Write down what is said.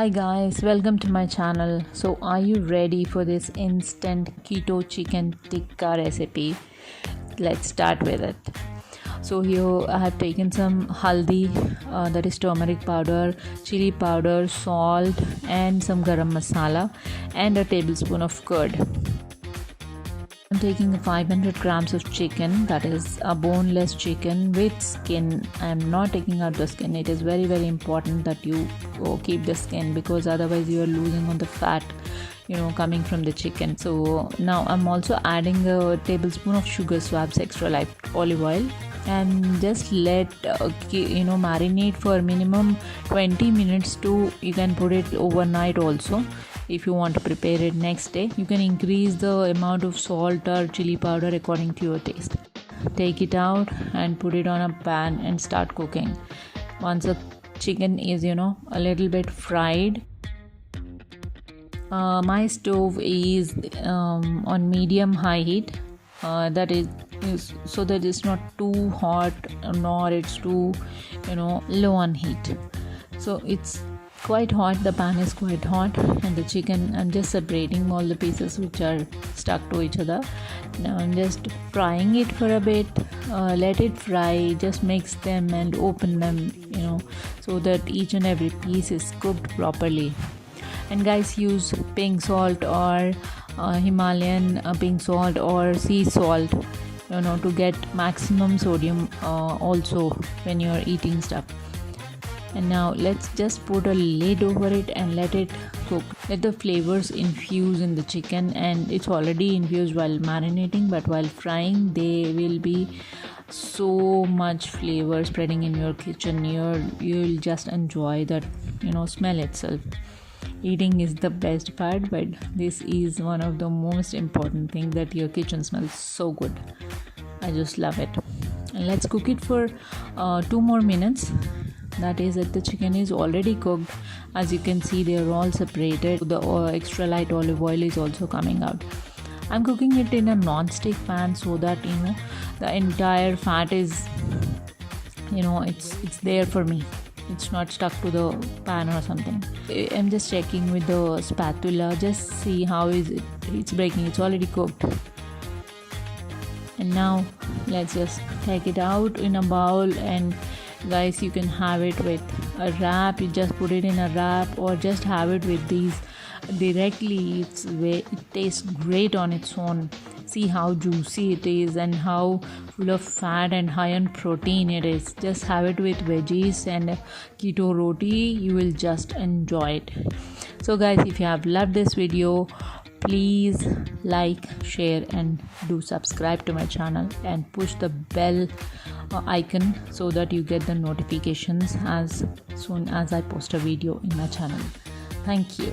Hi guys, welcome to my channel. So are you ready for this instant keto chicken tikka recipe? Let's start with it. So here I have taken some haldi, that is turmeric powder, chili powder, salt and some garam masala and a tablespoon of curd. I'm taking 500 grams of chicken, that is a boneless chicken with skin. I'm not taking out the skin. It is very important that you keep the skin, because otherwise you are losing on the fat coming from the chicken. So now I'm also adding a tablespoon of sugar swabs extra light olive oil and just let marinate for minimum 20 minutes to, you can put it overnight also. If you want to prepare it next day, you can increase the amount of salt or chili powder according to your taste. Take it out and put it on a pan and start cooking. Once the chicken is a little bit fried, my stove is on medium high heat, that is so that it's not too hot nor it's too low on heat. So it's quite hot, the pan is quite hot, and the chicken, I'm just separating all the pieces which are stuck to each other. Now I'm just frying it for a bit. Let it fry, just mix them and open them so that each and every piece is cooked properly. And guys, use pink salt or Himalayan pink salt or sea salt to get maximum sodium also when you're eating stuff. And now let's just put a lid over it and let it cook. Let the flavors infuse in the chicken, and it's already infused while marinating, but while frying there will be so much flavor spreading in your kitchen. You'll just enjoy that smell itself. Eating is the best part, but this is one of the most important things, that your kitchen smells so good. I just love it. And let's cook it for 2 more minutes. That is that the chicken is already cooked. As you can see, they are all separated. The extra light olive oil is also coming out. I'm cooking it in a non-stick pan so that the entire fat is it's there for me. It's not stuck to the pan or something. I'm just checking with the spatula, just see how is it. It's breaking. It's already cooked. And now let's just take it out in a bowl, and guys, you can have it with a wrap. You just put it in a wrap or just have it with these directly. It tastes great on its own. See how juicy it is and how full of fat and high on protein it is. Just have it with veggies and keto roti. You will just enjoy it. So guys, if you have loved this video, please like, share and do subscribe to my channel and push the bell icon so that you get the notifications as soon as I post a video in my channel. Thank you.